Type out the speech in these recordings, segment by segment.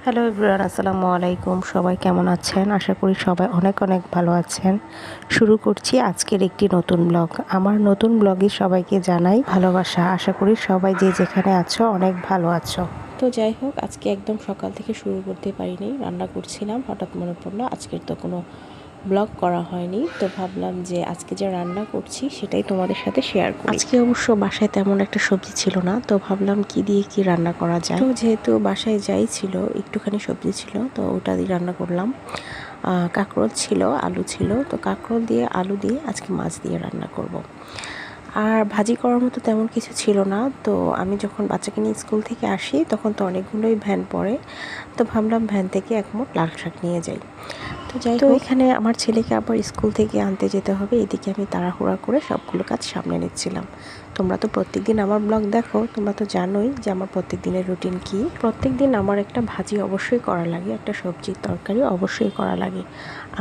Hello everyone, আসসালামু আলাইকুম। সবাই কেমন আছেন? আশা করি সবাই অনেক অনেক ভালো আছেন। শুরু করছি আজকের একটি নতুন ব্লগ। আমার নতুন ব্লগে সবাইকে জানাই ভালোবাসা। আশা করি সবাই যে যেখানে আছো অনেক ভালো আছো। তো যাই হোক, আজকে একদম সকাল থেকে শুরু করতে পারিনি, রান্না করছিলাম। হঠাৎ মনে পড়লো আজকের তো কোনো ব্লগ করা হয়নি, তো ভাবলাম যে আজকে যে রান্না করছি সেটাই তোমাদের সাথে শেয়ার করি। আজকে অবশ্য বাসায় তেমন একটা সবজি ছিল না, তো ভাবলাম কি দিয়ে কি রান্না করা যায়। তো যেহেতু বাসায় যাই ছিল, একটুখানি সবজি ছিল, তো ওটা দিয়ে রান্না করলাম। কাঁকরোল ছিল, আলু ছিল, তো কাঁকরোল দিয়ে আলু দিয়ে আজকে মাছ দিয়ে রান্না করব। আর ভাজি করার মতো তেমন কিছু ছিল না। তো আমি যখন বাচ্চাকে নিয়ে স্কুল থেকে আসি তখন তো অনেকগুলোই ভ্যান পড়ে, তো ভাবলাম ভ্যান থেকে এক মোট লাল শাক নিয়ে যাই। তো যাই হোক, এখানে আমার ছেলেকে আবার স্কুল থেকে আনতে যেতে হবে, এদিকে আমি তাড়াহুড়া করে সবগুলো কাজ সামনে নিচ্ছিলাম। তোমরা তো প্রত্যেক দিন আমার ব্লগ দেখো, তোমরা তো জানোই যে আমার প্রত্যেক দিনের রুটিন কি। প্রত্যেক দিন আমার একটা ভাজি অবশ্যই করা লাগে, একটা সবজির তরকারি অবশ্যই করা লাগে।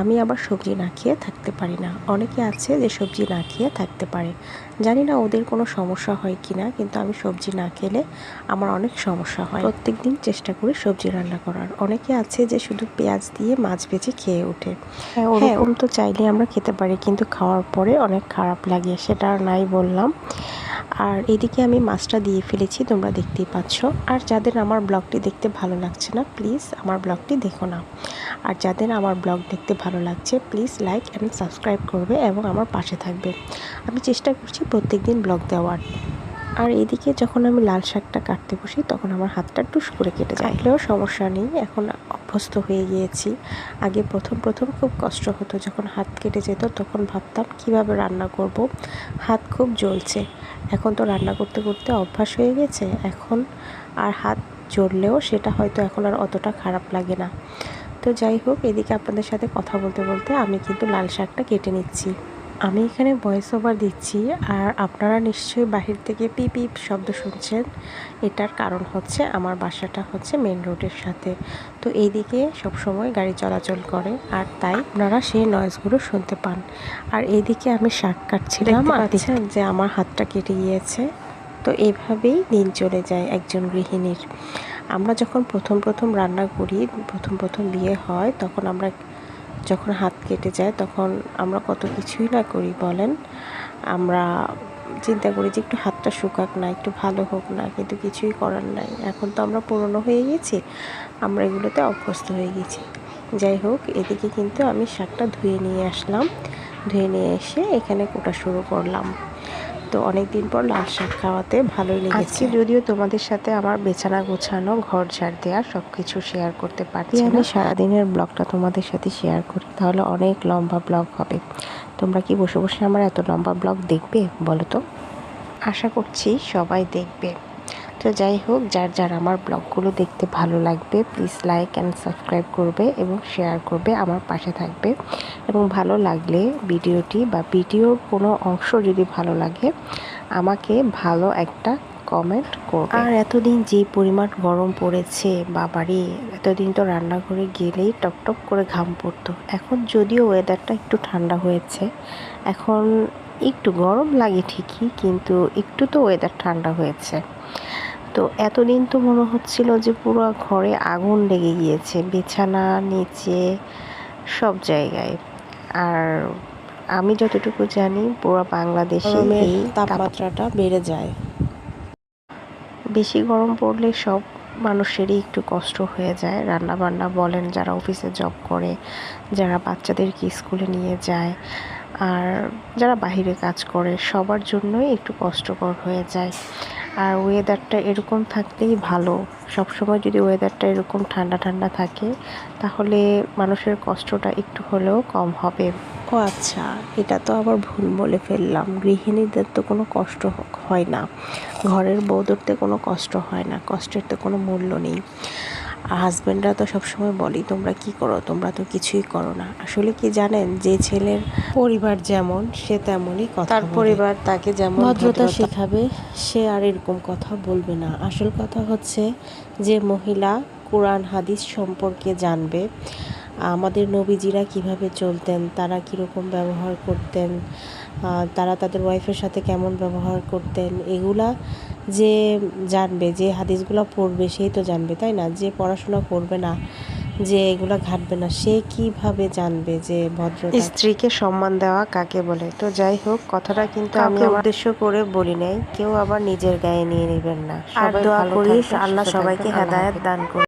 আমি আবার সবজি না খেয়ে থাকতে পারি না। অনেকে আছে যে সবজি না খেয়ে থাকতে পারে, জানি না ওদের কোনো সমস্যা হয় কি না, কিন্তু আমি সবজি না খেলে আমার অনেক সমস্যা হয়। প্রত্যেক দিন চেষ্টা করি সবজি রান্না করার। অনেকে আছে যে শুধু পেঁয়াজ দিয়ে মাছ ভেজে খেয়ে ওঠে। হ্যাঁ, ওরকম তো চাইলে আমরা খেতে পারি, কিন্তু খাওয়ার পরে অনেক খারাপ লাগে, সেটা আর নাই বললাম। আর এদিকে আমি মাছটা দিয়ে ফেলেছি, তোমরা দেখতেই পাচ্ছ। আর যাদের আমার ব্লগটি দেখতে ভালো লাগছে না, প্লিজ আমার ব্লগটি দেখো না। আর যাদের আমার ব্লগ দেখতে ভালো লাগছে, প্লিজ লাইক অ্যান্ড সাবস্ক্রাইব করবে এবং আমার পাশে থাকবে। আমি চেষ্টা করছি প্রত্যেক দিন ব্লগ দেওয়ার। আর এদিকে যখন আমি লাল শাকটা কাটতে বসি তখন আমার হাতটা টুস করে কেটে যায়। কাটলেও সমস্যা নেই, এখন অভ্যস্ত হয়ে গিয়েছি। আগে প্রথম প্রথম খুব কষ্ট হতো, যখন হাত কেটে যেত তখন ভাবতাম কিভাবে রান্না করব, হাত খুব জ্বলছে। এখন তো রান্না করতে করতে অভ্যাস হয়ে গেছে, এখন আর হাত জ্বললেও সেটা হয়তো এখন আর অতটা খারাপ লাগে না। তো যাই হোক, এদিকে আপনাদের সাথে কথা বলতে বলতে আমি কিন্তু লাল শাকটা কেটে নিচ্ছি। আমি এখানে ভয়েস ওভার দিচ্ছি, আর আপনারা নিশ্চয়ই বাহির থেকে পিপ পিপ শব্দ শুনছেন। এটার কারণ হচ্ছে আমার বাসাটা হচ্ছে মেন রোডের সাথে, তো এইদিকে সবসময় গাড়ি চলাচল করে, আর তাই আপনারা সেই নয়েজগুলো শুনতে পান। আর এইদিকে আমি শাক কাটছিলাম, আর দেখছেন যে আমার হাতটা কেটে গিয়েছে। তো এইভাবেই দিন চলে যায় একজন গৃহিণীর। আমরা যখন প্রথম প্রথম রান্না করি, প্রথম প্রথম বিয়ে হয়, তখন আমরা যখন হাত কেটে যায় তখন আমরা কত কিছুই না করি বলেন। আমরা চিন্তা করি যে একটু হাতটা শুকাক না, একটু ভালো হোক না, কিন্তু কিছুই করার নাই। এখন তো আমরা পুরনো হয়ে গেছি, আমরা এগুলোতে অভ্যস্ত হয়ে গেছি। যাই হোক, এদিকে কিন্তু আমি শাকটা ধুয়ে নিয়ে আসলাম, ধুয়ে নিয়ে এসে এখানে কোটা শুরু করলাম। তো অনেক দিন পর লাল শাক খাওয়াতে ভালোই লেগেছে। যদিও তোমাদের সাথে আমার বেছানা গোছানো, ঘর ঝাড় দেওয়া সব কিছু শেয়ার করতে পারছি না। আমি সারাদিনের ব্লগটা তোমাদের সাথে শেয়ার করি, তাহলে অনেক লম্বা ব্লগ হবে। তোমরা কি বসে বসে আমার এত লম্বা ব্লগ দেখবে বলো তো? আশা করছি সবাই দেখবে। তো যাই হোক, যার যার আমার ব্লগগুলো দেখতে ভালো লাগবে, প্লিজ লাইক অ্যান্ড সাবস্ক্রাইব করবে এবং শেয়ার করবে, আমার পাশে থাকবে। এবং ভালো লাগলে ভিডিওটি বা ভিডিওর কোনো অংশ যদি ভালো লাগে, আমাকে ভালো একটা কমেন্ট করবে। আর এতদিন যে পরিমাণ গরম পড়েছে, বাবারে, এতদিন তো রান্নাঘরে গেলেই টপ করে ঘাম পড়তো। এখন যদিও ওয়েদারটা একটু ঠান্ডা হয়েছে, এখন একটু গরম লাগে ঠিকই, কিন্তু একটু তো ওয়েদার ঠান্ডা হয়েছে। তো এতদিন তো মনে হচ্ছিল যে পুরো ঘরে আগুন লেগে গিয়েছে, বিছানা, নিচে, সব জায়গায়। আর আমি যতটুকু জানি পুরো বাংলাদেশে এই তাপমাত্রাটা বেড়ে যায়। বেশি গরম পড়লে সব মানুষেরই একটু কষ্ট হয়ে যায়। রান্না বান্না বলেন, যারা অফিসে জব করে, যারা বাচ্চাদেরকে স্কুলে নিয়ে যায়, আর যারা বাহিরে কাজ করে, সবার জন্যই একটু কষ্টকর হয়ে যায়। আর ওয়েদারটা এরকম থাকলেই ভালো। সবসময় যদি ওয়েদারটা এরকম ঠান্ডা ঠান্ডা থাকে, তাহলে মানুষের কষ্টটা একটু হলেও কম হবে। ও আচ্ছা, এটা তো আবার ভুল বলে ফেললাম। গৃহিণীদের তো কোনো কষ্ট হয় না, ঘরের বউদেরতে কোনো কষ্ট হয় না, কষ্টের তো কোনো মূল্য নেই। হাজব্যান্ডরা তো সবসময় বলি তোমরা কি করো, তোমরা তো কিছুই করো না। আসলে কি জানেন, যে ছেলের পরিবার যেমন সে তেমনই কথা, তার পরিবার তাকে যেমন ভদ্রতা শেখাবে, সে আর এরকম কথা বলবে না। আসল কথা হচ্ছে যে মহিলা কোরআন হাদিস সম্পর্কে জানবে, আমাদের নবীজিরা কিভাবে চলতেন, তারা কীরকম ব্যবহার করতেন, তারা তাদের ওয়াইফের সাথে কেমন ব্যবহার করতেন, এগুলা যে জানবে, যে হাদিসগুলো পড়বে সেই তো জানবে, তাই না? যে পড়াশোনা করবে না, যে এগুলা ঘাটবে না, সে কিভাবে জানবে যে ভদ্রতা? স্ত্রীকে সম্মান দেওয়া কাকে বলে? তো যাই হোক, কথাটা কিন্তু আমি উদ্দেশ্য করে বলি নাই, কেউ আবার নিজের গায়ে নিয়ে নেবেন না। আর দোয়া করি আল্লাহ সবাইকে হেদায়েত দান করুন।